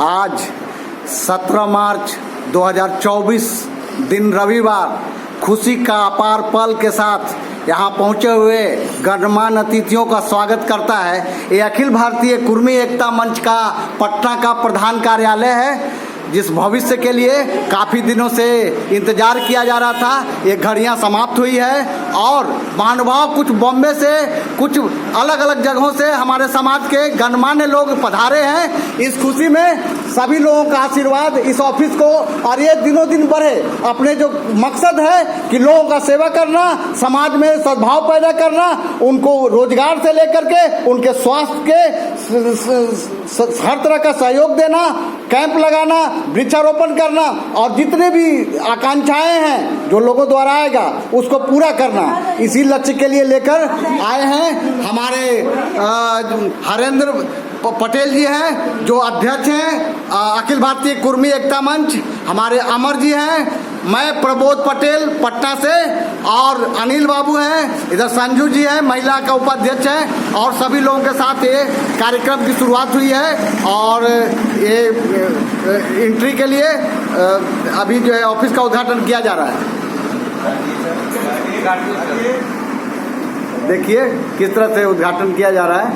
आज 17 मार्च 2024 दिन रविवार खुशी का अपार पल के साथ यहाँ पहुँचे हुए गणमान्य अतिथियों का स्वागत करता है। ये अखिल भारतीय कुर्मी एकता मंच का पटना का प्रधान कार्यालय है, जिस भविष्य के लिए काफ़ी दिनों से इंतज़ार किया जा रहा था। ये घड़ियाँ समाप्त हुई है और महानुभाव कुछ बॉम्बे से, कुछ अलग अलग जगहों से हमारे समाज के गणमान्य लोग पधारे हैं। इस खुशी में सभी लोगों का आशीर्वाद इस ऑफिस को और ये दिनों दिन बढ़े। अपने जो मकसद है कि लोगों का सेवा करना, समाज में सद्भाव पैदा करना, उनको रोजगार से लेकर के उनके स्वास्थ्य के हर तरह का सहयोग देना, कैंप लगाना, वृक्षारोपण करना और जितने भी आकांक्षाएं हैं जो लोगों द्वारा आएगा उसको पूरा करना, इसी लक्ष्य के लिए लेकर आए हैं। हमारे हरेंद्र पटेल जी हैं जो अध्यक्ष हैं अखिल भारतीय कुर्मी एकता मंच, हमारे अमर जी हैं, मैं प्रबोध पटेल पटना से और अनिल बाबू हैं, इधर संजू जी हैं महिला का उपाध्यक्ष हैं और सभी लोगों के साथ ये कार्यक्रम की शुरुआत हुई है। और ये एंट्री के लिए अभी जो है ऑफिस का उद्घाटन किया जा रहा है। देखिए किस तरह से उद्घाटन किया जा रहा है।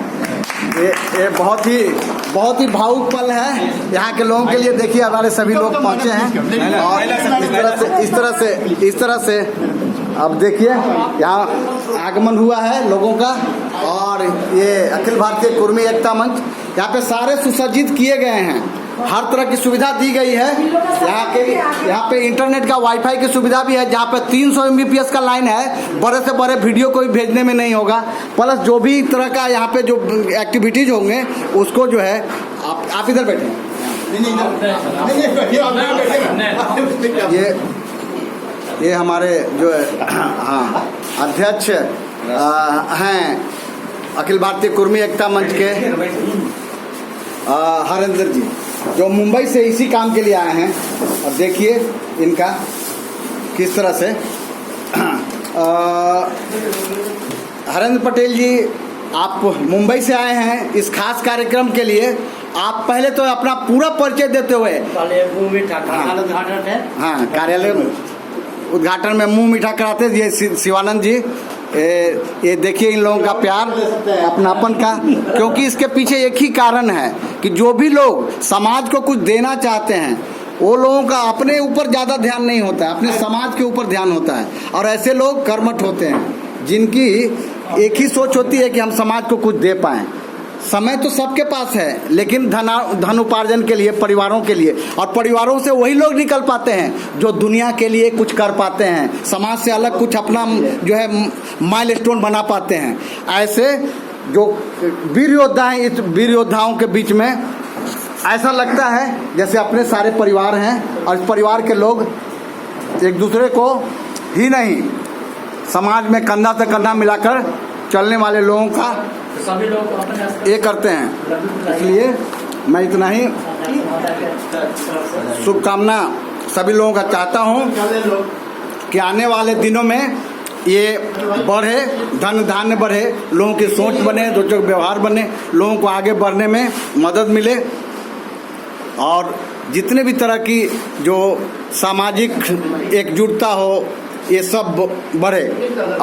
ये बहुत ही भावुक पल है यहाँ के लोगों के लिए। देखिए हमारे सभी लोग पहुँचे हैं और इस तरह से अब देखिए यहाँ आगमन हुआ है लोगों का। और ये अखिल भारतीय कुर्मी एकता मंच, यहाँ पे सारे सुसज्जित किए गए हैं, हर तरह की सुविधा दी गई है। यहाँ पे इंटरनेट का वाईफाई की सुविधा भी है, जहाँ पे 300 Mbps का लाइन है, बड़े से बड़े वीडियो कोई भेजने में नहीं होगा। प्लस जो भी तरह का यहाँ पे जो एक्टिविटीज होंगे उसको जो है आप इधर बैठे, ये हमारे जो है हाँ अध्यक्ष हैं अखिल भारतीय कुर्मी एकता मंच के हरेंद्र जी, जो मुंबई से इसी काम के लिए आए हैं। और देखिए इनका किस तरह से हरेंद्र पटेल जी आप मुंबई से आए हैं इस खास कार्यक्रम के लिए। आप पहले तो अपना पूरा परिचय देते हुए हाँ कार्यालय उद्घाटन में मुंह मीठा कराते। ये शिवानंद जी, ये देखिए इन लोगों का प्यार अपनापन का, क्योंकि इसके पीछे एक ही कारण है कि जो भी लोग समाज को कुछ देना चाहते हैं वो लोगों का अपने ऊपर ज़्यादा ध्यान नहीं होता है, अपने समाज के ऊपर ध्यान होता है। और ऐसे लोग कर्मठ होते हैं जिनकी एक ही सोच होती है कि हम समाज को कुछ दे पाएँ। समय तो सबके पास है, लेकिन धन उपार्जन के लिए, परिवारों के लिए, और परिवारों से वही लोग निकल पाते हैं जो दुनिया के लिए कुछ कर पाते हैं, समाज से अलग कुछ अपना जो है माइलस्टोन बना पाते हैं। ऐसे जो वीर योद्धा हैं, इस वीर योद्धाओं के बीच में ऐसा लगता है जैसे अपने सारे परिवार हैं और इस परिवार के लोग एक दूसरे को ही नहीं समाज में कंधा से कंधा मिलाकर चलने वाले लोगों का सभी लोग ये करते हैं। इसलिए मैं इतना ही शुभकामना सभी लोगों का चाहता हूँ कि आने वाले दिनों में ये बढ़े, धन धान्य बढ़े, लोगों की सोच बने, रोचक व्यवहार बने, लोगों को आगे बढ़ने में मदद मिले और जितने भी तरह की जो सामाजिक एकजुटता हो ये सब बढ़े।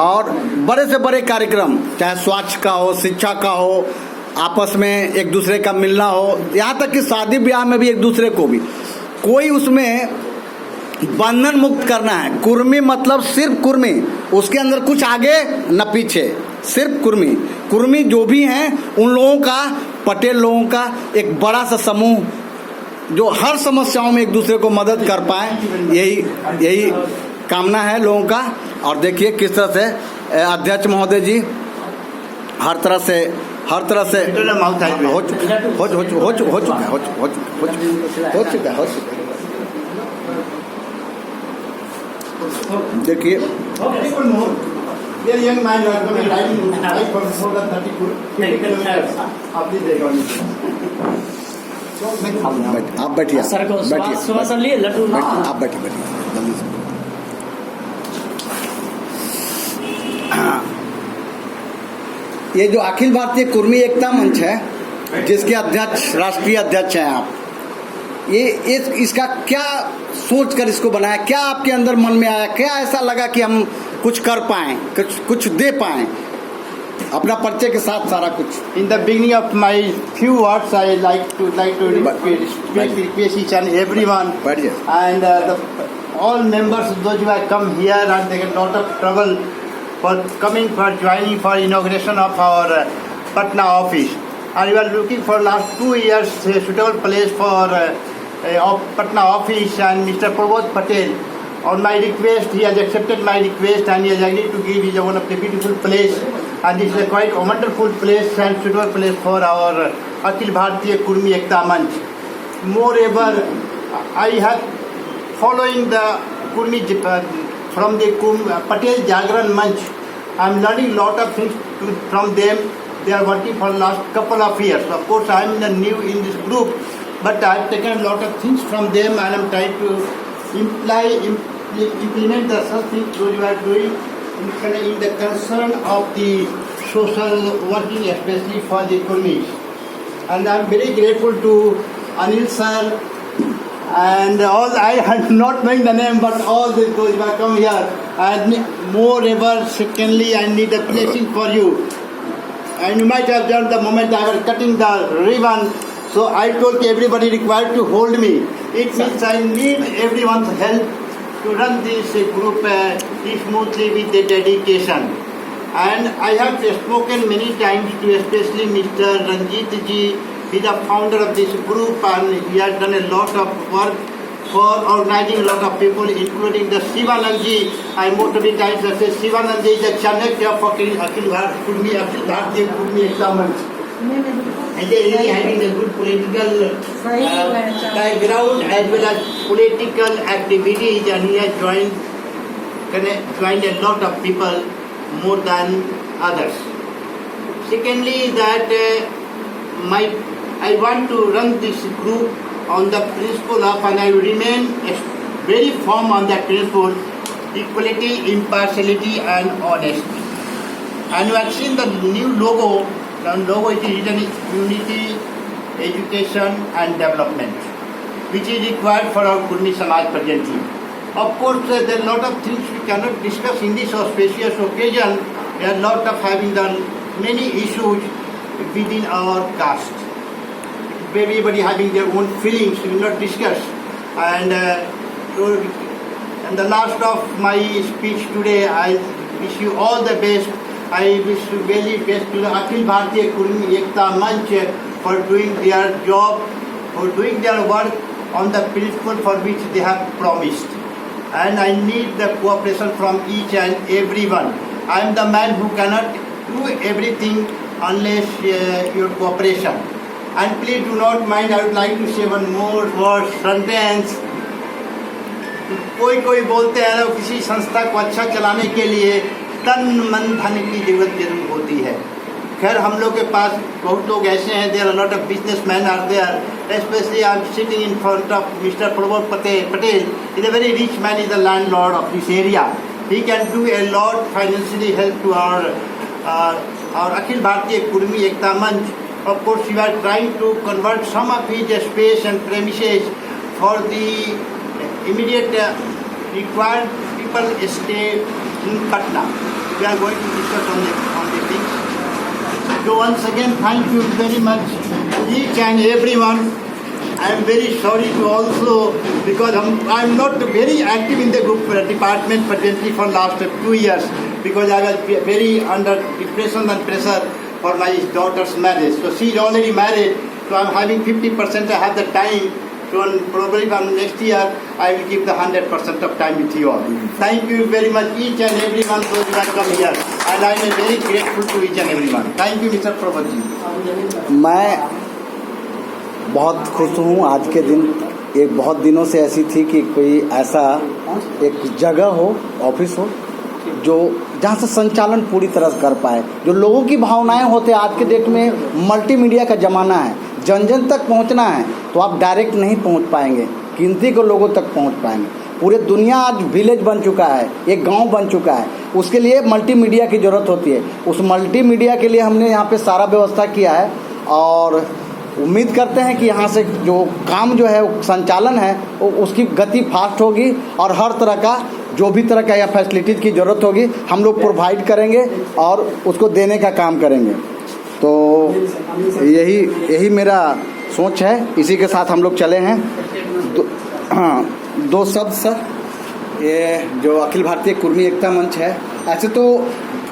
और बड़े से बड़े कार्यक्रम, चाहे स्वास्थ्य का हो, शिक्षा का हो, आपस में एक दूसरे का मिलना हो, यहाँ तक कि शादी ब्याह में भी एक दूसरे को भी कोई उसमें बंधन मुक्त करना है। कुर्मी मतलब सिर्फ कुर्मी, उसके अंदर कुछ आगे न पीछे, सिर्फ कुर्मी। कुर्मी जो भी हैं उन लोगों का, पटेल लोगों का एक बड़ा सा समूह जो हर समस्याओं में एक दूसरे को मदद कर पाए, यही कामना है लोगों का। और देखिए किस तरह से अध्यक्ष महोदय जी हर तरह से हो चुका है। देखिए आप बैठिए, आप बैठिए जल्दी से। ये जो अखिल भारतीय कुर्मी एकता मंच है, जिसके अध्यक्ष, राष्ट्रीय अध्यक्ष हैं आप, ये इसका क्या सोच कर इसको बनाया, क्या आपके अंदर मन में आया, क्या ऐसा लगा कि हम कुछ कर पाएँ, कुछ दे पाएँ? अपना परिचय के साथ सारा कुछ। In the beginning of my few words, I like to request each and everyone, and all members, those who have come here and they get lot of trouble for coming for joining for inauguration of our Patna office. And we are looking for last 2 years a suitable place for Patna office, and Mr. Prabodh Patel, on my request, he has accepted my request and he has agreed to give me one of the beautiful place. And this is a quite a wonderful place and suitable place for our Akhil Bharatiya Kurmi Ekta Manch. Moreover, I have following the Kurmi from the Patel Jagran Manch. I am learning lot of things from them. They are working for last couple of years. Of course, I am new in this group, but I have taken a lot of things from them and I am trying to implement the such things which we are doing in the concern of the social working, especially for the Kurmis. And I am very grateful to Anil sir and all. I am not knowing the name, but all those who have come here. And moreover, secondly, I need a blessing for you. And you might have done the moment I was cutting the ribbon. So I told everybody required to hold me. It means I need everyone's help to run this group smoothly with the dedication. And I have spoken many times to especially Mr. Ranjit ji. He is the founder of this group and he has done a lot of work for organizing a lot of people, including the Sivanand ji. I most of the times I say Sivanand ji is the Chanakya for Akhil Bharatiya Kurmi Ekta Manch. And they really having a good political background as well as political activities, and he has joined a lot of people more than others. Secondly, that I want to run this group on the principle of, and I will remain very firm on that principle, equality, impartiality and honesty. And you have seen the new logo. The logo is written unity, education and development, which is required for our Kurmi Samaj presently. Of course, there are a lot of things we cannot discuss in this auspicious occasion. There are a lot of having done many issues within our caste. Everybody having their own feelings, we will not discuss. And the last of my speech today, I wish you all the best. I wish you very best to the Akhil Bharatiya Kurmi Ekta Manch for doing their job, for doing their work on the principle for which they have promised. And I need the cooperation from each and everyone. I am the man who cannot do everything unless your cooperation. And please do not mind, I would like to say one more sentence. कोई बोलते हैं ना किसी संस्था को अच्छा चलाने के लिए तन मन धन की जरूरत होती है. खैर हम लोग के पास बहुत लोग ऐसे हैं, there are a lot of businessmen are there, especially I am sitting in front of Mr. Prabodh Patel. He is a very rich man, he is the landlord of this area. He can do a lot financially help to our Akhil Bharatiya Kurmi Ekta Manch. Of course, we are trying to convert some of his space and premises for the immediate required people stay in Patna. We are going to discuss on the things. So once again, thank you very much, each and everyone. I am very sorry to also, because I am not very active in the group department presently for last 2 years, because I was very under depression and pressure for my daughter's marriage. So she is already married, so I am having 50%, I have the time. So probably from next year, I will give the 100% of time with you all. Thank you very much, each and everyone those who have come here. And I am very grateful to each and everyone. Thank you, Mr. Prabodh ji. मैं बहुत खुश हूँ आज के दिन. एक बहुत दिनों से ऐसी थी कि कोई ऐसा एक जगह हो, ऑफिस हो, जो जहाँ से संचालन पूरी तरह कर पाए, जो लोगों की भावनाएं होते. आज के डेट में मल्टीमीडिया का ज़माना है, जन जन तक पहुँचना है तो आप डायरेक्ट नहीं पहुँच पाएंगे, गिनती के लोगों तक पहुँच पाएंगे. पूरे दुनिया आज विलेज बन चुका है, एक गांव बन चुका है. उसके लिए मल्टीमीडिया की ज़रूरत होती है. उस मल्टीमीडिया के लिए हमने यहाँ पे सारा व्यवस्था किया है. और उम्मीद करते हैं कि यहाँ से जो काम जो है वो संचालन है वो उसकी गति फास्ट होगी और हर तरह का जो भी तरह का या फैसिलिटीज़ की ज़रूरत होगी हम लोग प्रोवाइड करेंगे और उसको देने का काम करेंगे। तो यही मेरा सोच है, इसी के साथ हम लोग चले हैं। दो शब्द सर, ये जो अखिल भारतीय कुर्मी एकता मंच है, ऐसे तो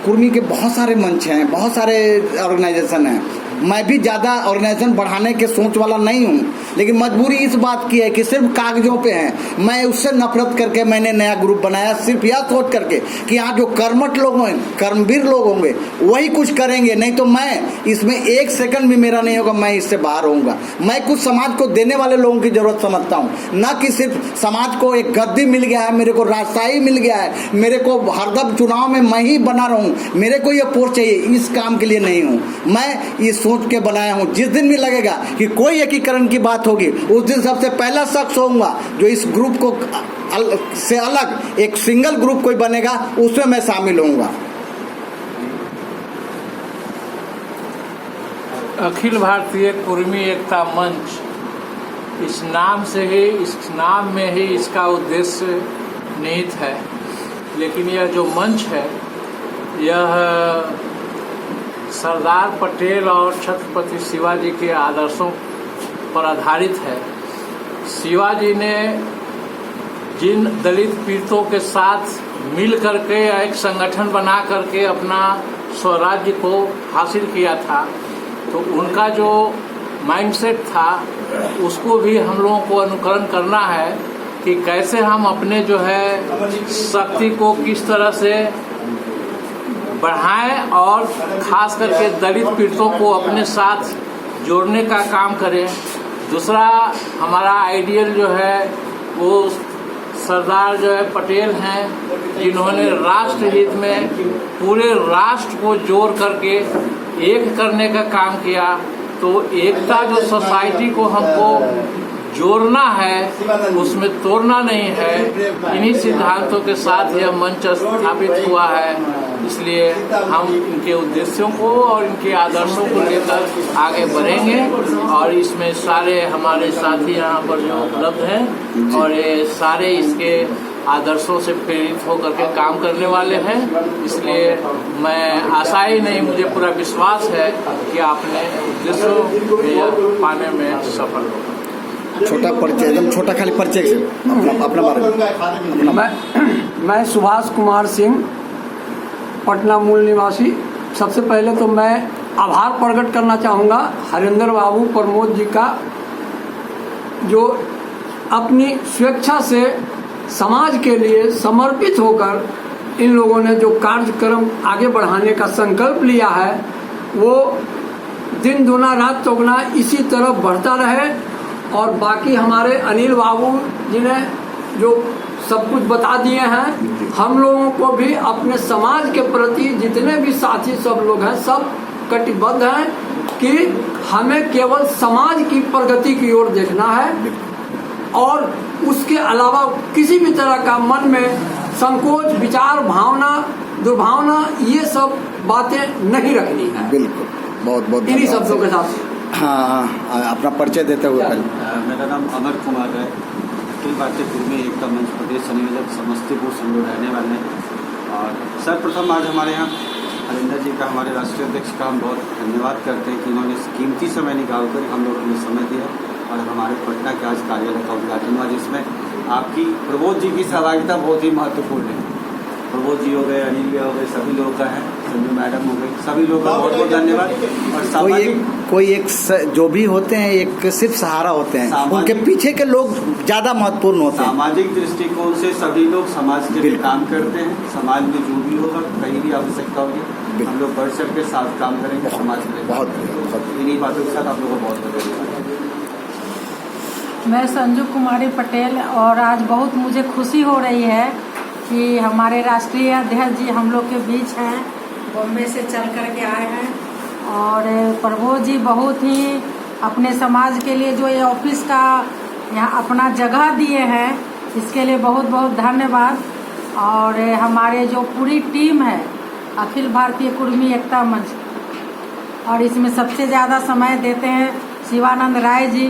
कुर्मी के बहुत सारे मंच हैं, बहुत सारे ऑर्गेनाइजेशन हैं। मैं भी ज़्यादा ऑर्गेनाइजेशन बढ़ाने के सोच वाला नहीं हूँ, लेकिन मजबूरी इस बात की है कि सिर्फ कागजों पे हैं। मैं उससे नफरत करके मैंने नया ग्रुप बनाया, सिर्फ यह सोच करके कि यहाँ जो कर्मठ लोग होंगे, कर्मवीर लोग होंगे, वही कुछ करेंगे, नहीं तो मैं इसमें एक सेकंड भी मेरा नहीं होगा, मैं इससे बाहर होऊंगा। मैं कुछ समाज को देने वाले लोगों की ज़रूरत समझता हूँ, न कि सिर्फ समाज को एक गद्दी मिल गया है, मेरे को राजशाही मिल गया है, मेरे को हरदम चुनाव में मैं ही बना रहूँ, मेरे को ये पोस्ट चाहिए, इस काम के लिए नहीं हूँ। मैं ये सोच के बनाया हूँ, जिस दिन भी लगेगा कि कोई एकीकरण की बात होगी, उस दिन सबसे पहला शख्स होऊंगा जो इस ग्रुप को से अलग एक सिंगल ग्रुप कोई बनेगा, उसमें मैं शामिल होऊंगा। अखिल भारतीय कुर्मी एकता मंच, इस नाम में ही इसका उद्देश्य निहित है। लेकिन यह जो मंच है यह सरदार पटेल और छत्रपति शिवाजी के आदर्शों पर आधारित है। शिवाजी ने जिन दलित पीड़ितों के साथ मिल करके एक संगठन बना करके अपना स्वराज्य को हासिल किया था, तो उनका जो माइंडसेट था उसको भी हम लोगों को अनुकरण करना है कि कैसे हम अपने जो है शक्ति को किस तरह से बढ़ाएं और खास करके दलित पीड़ितों को अपने साथ जोड़ने का काम करें। दूसरा हमारा आइडियल जो है वो सरदार जो है पटेल हैं, जिन्होंने राष्ट्र हित में पूरे राष्ट्र को जोड़ करके एक करने का काम किया। तो एकता जो सोसाइटी को हमको जोड़ना है, उसमें तोड़ना नहीं है। इन्हीं सिद्धांतों के साथ यह मंच स्थापित हुआ है। इसलिए हम इनके उद्देश्यों को और इनके आदर्शों को लेकर आगे बढ़ेंगे और इसमें सारे हमारे साथी यहाँ पर जो उपलब्ध हैं और ये सारे इसके आदर्शों से प्रेरित होकर के काम करने वाले हैं। इसलिए मैं आशा ही नहीं, मुझे पूरा विश्वास है कि आपने उद्देश्यों को पाने में सफल होगा। छोटा परिचय, एकदम छोटा खाली परिचय से अपना बारे में। मैं सुभाष कुमार सिंह, पटना मूल निवासी। सबसे पहले तो मैं आभार प्रकट करना चाहूँगा हरिंदर बाबू प्रमोद जी का, जो अपनी स्वेच्छा से समाज के लिए समर्पित होकर इन लोगों ने जो कार्यक्रम आगे बढ़ाने का संकल्प लिया है, वो दिन दुना रात चौगुना इसी तरह बढ़ता रहे। और बाकी हमारे अनिल बाबू जी ने जो सब कुछ बता दिए हैं, हम लोगों को भी अपने समाज के प्रति जितने भी साथी सब लोग हैं, सब कटिबद्ध हैं कि हमें केवल समाज की प्रगति की ओर देखना है और उसके अलावा किसी भी तरह का मन में संकोच, विचार, भावना, दुर्भावना, ये सब बातें नहीं रखनी है। बिल्कुल, बहुत बहुत इन्हीं शब्दों के साथ। हाँ, अपना परिचय देते हुए मेरा नाम अमर कुमार है। अखिल भारतीय कुर्मी एकता मंच प्रदेश संयोजक, समस्तीपुर हम लोग रहने वाले हैं। और सर्वप्रथम आज हमारे यहाँ हरिंदर जी का, हमारे राष्ट्रीय अध्यक्ष का हम बहुत धन्यवाद करते हैं कि उन्होंने कीमती समय निकाल कर हम लोग हमें समय दिया और हमारे पटना के आज कार्यालय का उद्घाटन हुआ, जिसमें आपकी प्रबोध जी की सहभागिता बहुत ही महत्वपूर्ण है। प्रबोध जी हो गए, अनिल जी हो गए, सभी लोग का है, संजू मैडम हो गए, सभी लोग का बहुत बहुत धन्यवाद। और कोई एक जो भी होते हैं एक सिर्फ सहारा होते हैं, उनके पीछे के लोग ज़्यादा महत्वपूर्ण होते हैं। सामाजिक दृष्टिकोण से सभी लोग समाज के लिए काम करते हैं। समाज में जो भी होगा, कहीं भी आवश्यकता होगी, हम लोग बढ़ चढ़ के साथ काम करेंगे समाज के लिए। बहुत इन्हीं बातों के साथ आप लोगों को बहुत बहुत धन्यवाद। मैं संजू कुमारी पटेल, और आज बहुत मुझे खुशी हो रही है कि हमारे राष्ट्रीय अध्यक्ष जी हम लोग के बीच हैं, बॉम्बे से चल कर के आए हैं। और प्रभु जी बहुत ही अपने समाज के लिए जो ये ऑफिस का यहाँ अपना जगह दिए हैं, इसके लिए बहुत बहुत धन्यवाद। और हमारे जो पूरी टीम है अखिल भारतीय कुर्मी एकता मंच, और इसमें सबसे ज़्यादा समय देते हैं शिवानंद राय जी,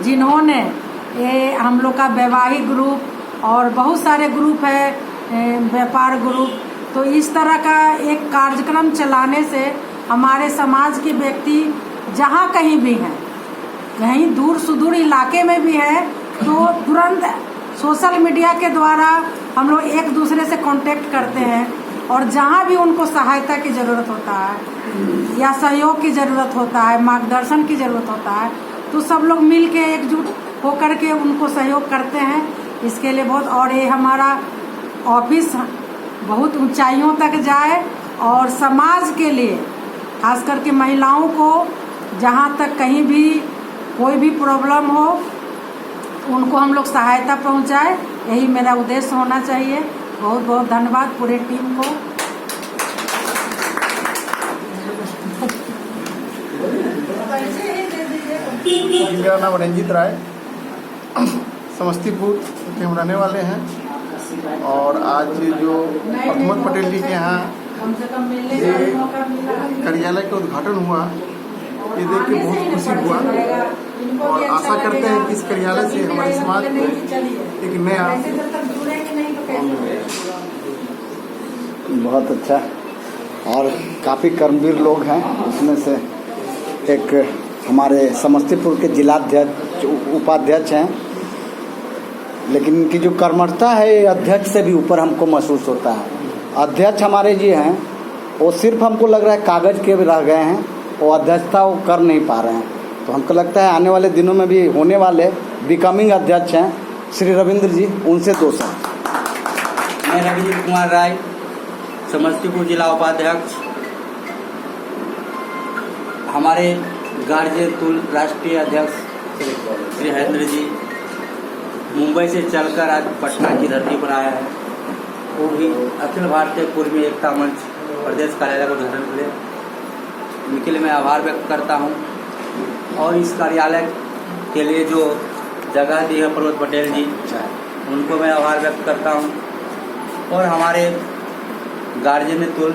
जिन्होंने ये हम लोग का वैवाहिक ग्रुप और बहुत सारे ग्रुप है, व्यापार ग्रुप, तो इस तरह का एक कार्यक्रम चलाने से हमारे समाज के व्यक्ति जहाँ कहीं भी हैं, कहीं दूर सुदूर इलाके में भी है, तो तुरंत सोशल मीडिया के द्वारा हम लोग एक दूसरे से कांटेक्ट करते हैं और जहाँ भी उनको सहायता की ज़रूरत होता है या सहयोग की ज़रूरत होता है, मार्गदर्शन की ज़रूरत होता है, तो सब लोग मिल के एकजुट होकर के उनको सहयोग करते हैं। इसके लिए बहुत, और ये हमारा ऑफिस बहुत ऊंचाइयों तक जाए और समाज के लिए, खास करके महिलाओं को जहाँ तक कहीं भी कोई भी प्रॉब्लम हो उनको हम लोग सहायता पहुँचाए, यही मेरा उद्देश्य होना चाहिए। बहुत बहुत धन्यवाद पूरे टीम को। मेरा नाम रंजीत राय, समस्तीपुर के हम रहने वाले हैं और आज जो अहमद पटेल जी के यहाँ ये कार्यालय का उद्घाटन हुआ, ये देख के बहुत खुशी हुआ और आशा करते हैं कि इस कार्यालय से हमारे समाज को एक नया। बहुत अच्छा, और काफ़ी कर्मवीर लोग हैं, उसमें से एक हमारे समस्तीपुर के जिलाध्यक्ष उपाध्यक्ष हैं, लेकिन इनकी जो कर्मठता है ये अध्यक्ष से भी ऊपर हमको महसूस होता है। अध्यक्ष हमारे जी हैं, वो सिर्फ हमको लग रहा है कागज़ के रह गए हैं, वो अध्यक्षता वो कर नहीं पा रहे हैं, तो हमको लगता है आने वाले दिनों में भी होने वाले बिकमिंग अध्यक्ष हैं श्री रविंद्र जी, उनसे 2 शब्द। मैं रविंद्र कुमार राय, समस्तीपुर जिला उपाध्यक्ष। हमारे गार्जियन कुल राष्ट्रीय अध्यक्ष श्री हरेंद्र जी मुंबई से चलकर आज पटना की धरती पर आया है, वो भी अखिल भारतीय कुर्मी एकता मंच प्रदेश कार्यालय को उद्घाटन के लिए, उनके लिए मैं आभार व्यक्त करता हूँ। और इस कार्यालय के लिए जो जगह दी है प्रमोद पटेल जी, उनको मैं आभार व्यक्त करता हूँ। और हमारे गार्जियन तुल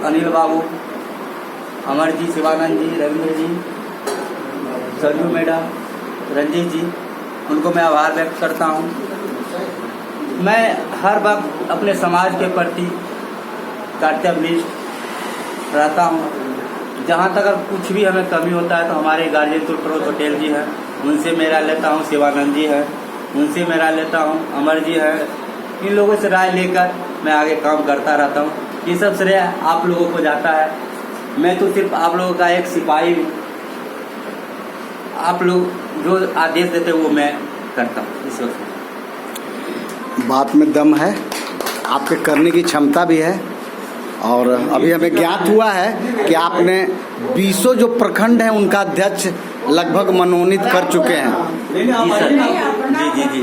अनिल बाबू, अमर जी, शिवानंद जी, रविंद्र जी, सरजू मैडम, रंजीत जी, उनको मैं आभार व्यक्त करता हूँ। मैं हर वक्त अपने समाज के प्रति कर्तव्यनिष्ठ रहता हूँ। जहाँ तक अगर कुछ भी हमें कमी होता है तो हमारे गार्जियन तुल प्रमोद पटेल जी हैं, उनसे मेरा लेता हूँ, शिवानंद जी हैं, उनसे मेरा लेता हूँ, अमर जी हैं, इन लोगों से राय लेकर मैं आगे काम करता रहता हूँ। ये सब श्रेय आप लोगों को जाता है, मैं तो सिर्फ आप लोगों का एक सिपाही हूँ। आप लोग जो आदेश देते वो मैं करता हूँ। इस वक्त बात में दम है, आपके करने की क्षमता भी है, और अभी हमें ज्ञात हुआ है कि आपने 20 जो प्रखंड हैं उनका अध्यक्ष लगभग मनोनीत कर चुके हैं। जी सर, जी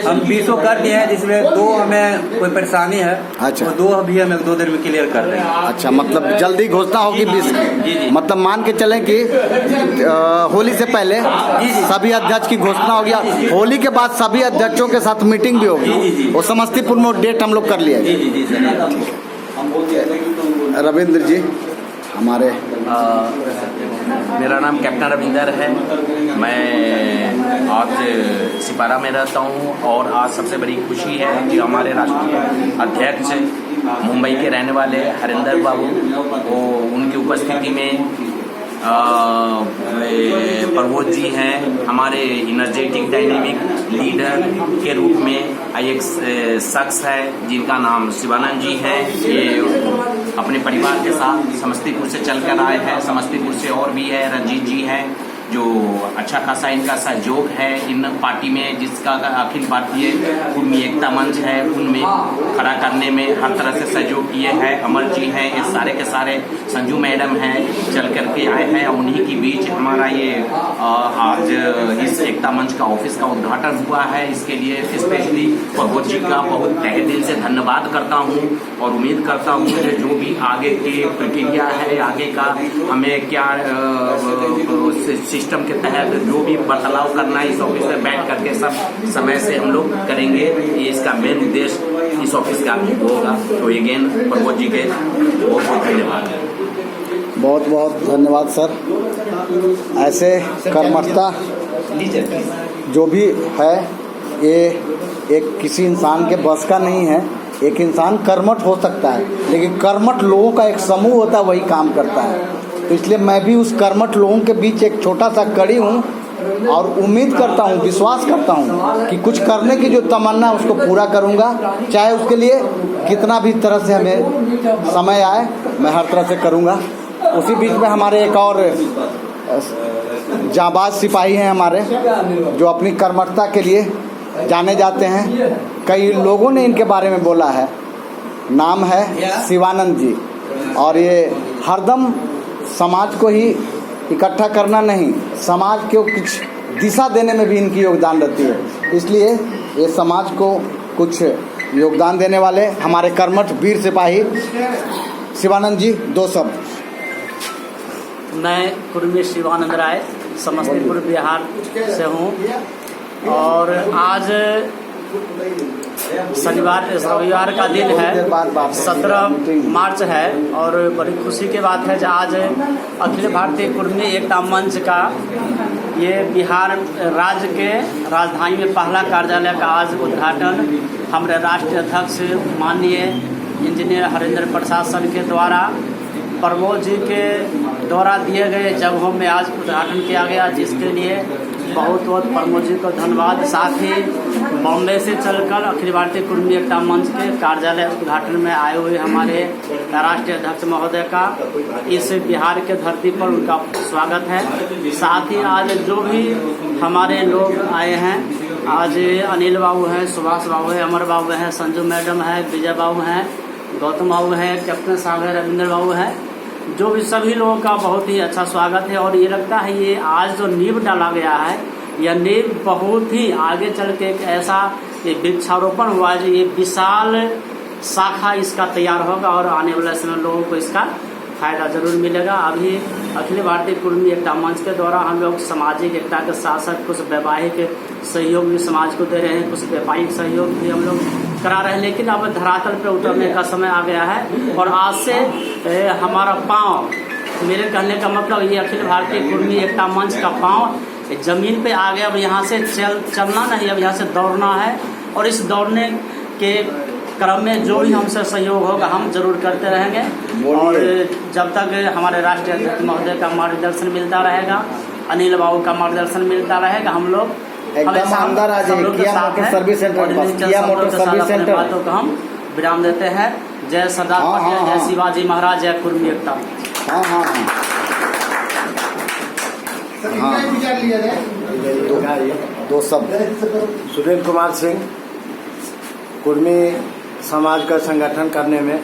हम 20 कर दिए हैं, जिसमें 2 हमें कोई परेशानी है। अच्छा, तो 2 अभी हमें 2 दिन में क्लियर कर देंगे। अच्छा, मतलब जल्दी घोषणा होगी 20 की। मतलब मान के चलें कि होली से पहले सभी अध्यक्ष की घोषणा होगी, होली के बाद सभी अध्यक्षों के साथ मीटिंग भी होगी, वो समस्तीपुर में डेट हम लोग कर लिया। रविंद्र जी हमारे, मेरा नाम कैप्टन रविंदर है, मैं आज सिपारा में रहता हूँ और आज सबसे बड़ी खुशी है कि हमारे राष्ट्रीय अध्यक्ष मुंबई के रहने वाले हरेंद्र बाबू वो उनकी उपस्थिति में प्रमोद जी हैं, हमारे इनर्जेटिक डायनेमिक लीडर के रूप में एक शख्स है जिनका नाम शिवानंद जी है। ये अपने परिवार के साथ समस्तीपुर से चलकर आए हैं, समस्तीपुर से और भी है, रंजीत जी हैं, जो अच्छा खासा इनका सहयोग है इन पार्टी में, जिसका अखिल भारतीय कुर्मी एकता मंच है उनमें खड़ा करने में हर तरह से सहयोग किए हैं। अमर जी हैं, ये सारे के सारे, संजू मैडम हैं, चल करके आए हैं। उन्हीं के बीच हमारा ये आज इस एकता मंच का ऑफिस का उद्घाटन हुआ है। इसके लिए स्पेशली प्रभुत जी का बहुत तहे दिल से धन्यवाद करता हूँ और उम्मीद करता हूँ कि जो भी आगे की प्रक्रिया है, आगे का हमें क्या सिस्टम के तहत जो भी बदलाव करना है इस ऑफिस में बैठ करके सब समय से हम लोग करेंगे। ये इसका मेन उद्देश्य इस ऑफिस का होगा। तो अगेन प्रभुत जी के बहुत बहुत धन्यवाद। बहुत बहुत धन्यवाद सर। ऐसे कर्मठता जो भी है ये एक किसी इंसान के बस का नहीं है। एक इंसान कर्मठ हो सकता है, लेकिन कर्मठ लोगों का एक समूह होता है, वही काम करता है। तो इसलिए मैं भी उस कर्मठ लोगों के बीच एक छोटा सा कड़ी हूँ और उम्मीद करता हूँ, विश्वास करता हूँ कि कुछ करने की जो तमन्ना उसको पूरा करूँगा, चाहे उसके लिए कितना भी तरह से हमें समय आए, मैं हर तरह से करूँगा। उसी बीच में हमारे एक और जाबाज सिपाही हैं हमारे, जो अपनी कर्मठता के लिए जाने जाते हैं। कई लोगों ने इनके बारे में बोला है। नाम है शिवानंद जी, और ये हरदम समाज को ही इकट्ठा करना नहीं, समाज को कुछ दिशा देने में भी इनकी योगदान रहती है। इसलिए ये समाज को कुछ योगदान देने वाले हमारे कर्मठ वीर सिपाही शिवानंद जी, 2 शब्द। मैं कुर्मी शिवानंद राय समस्तीपुर बिहार से हूँ, और आज रविवार का दिन है, 17 मार्च है, और बड़ी खुशी की बात है कि आज अखिल भारतीय कुर्मी एकता मंच का ये बिहार राज्य के राजधानी में पहला कार्यालय का आज उद्घाटन हमारे राष्ट्रीय अध्यक्ष माननीय इंजीनियर हरेंद्र प्रसाद सर के द्वारा प्रमोद जी के द्वारा दिए गए जगहों में आज उद्घाटन किया गया, जिसके लिए बहुत बहुत प्रमोद जी को धन्यवाद। साथ ही बॉम्बे से चलकर अखिल भारतीय कुर्मी एकता मंच के कार्यालय उद्घाटन में आए हुए हमारे राष्ट्रीय अध्यक्ष महोदय का इस बिहार के धरती पर उनका स्वागत है। साथ ही आज जो भी हमारे लोग आए हैं, आज अनिल बाबू हैं, सुभाष बाबू हैं, अमर बाबू हैं, संजू मैडम है, विजय बाबू हैं, गौतम बाबू हैं, कैप्टन साहब है, रविंद्र बाबू हैं, जो भी सभी लोगों का बहुत ही अच्छा स्वागत है। और ये लगता है ये आज जो नींव डाला गया है, यह नींव बहुत ही आगे चल के एक ऐसा ये वृक्षारोपण हुआ है, ये विशाल शाखा इसका तैयार होगा और आने वाले समय लोगों को इसका फायदा जरूर मिलेगा। अभी अखिल भारतीय कुर्मी एकता मंच के द्वारा हम लोग सामाजिक एकता के साथ साथ कुछ वैवाहिक सहयोग भी समाज को दे रहे हैं, कुछ व्यापारिक सहयोग भी हम लोग करा रहे हैं, लेकिन अब धरातल पर उतरने का समय आ गया है। और आज से हमारा पाँव, मेरे कहने का मतलब ये अखिल भारतीय कुर्मी एकता मंच का पाँव जमीन पे आ गया। अब यहाँ से चलना नहीं, अब यहाँ से दौड़ना है, और इस दौड़ने के क्रम में जो भी हमसे सहयोग होगा हम जरूर करते रहेंगे। और जब तक हमारे राष्ट्रीय अध्यक्ष महोदय का मार्गदर्शन मिलता रहेगा, अनिल बाबू का मार्गदर्शन मिलता रहेगा, हम लोग अंदर आ जाइए किया मोटर सर्विस सेंटर, किया मोटर सर्विस सेंटर बातों को हम विराम देते हैं। जय सरदार पटेल, जय शिवाजी महाराज, जय कुर्मी एकता। दो शब्द। सुनील कुमार सिंह, कुर्मी समाज का संगठित करने में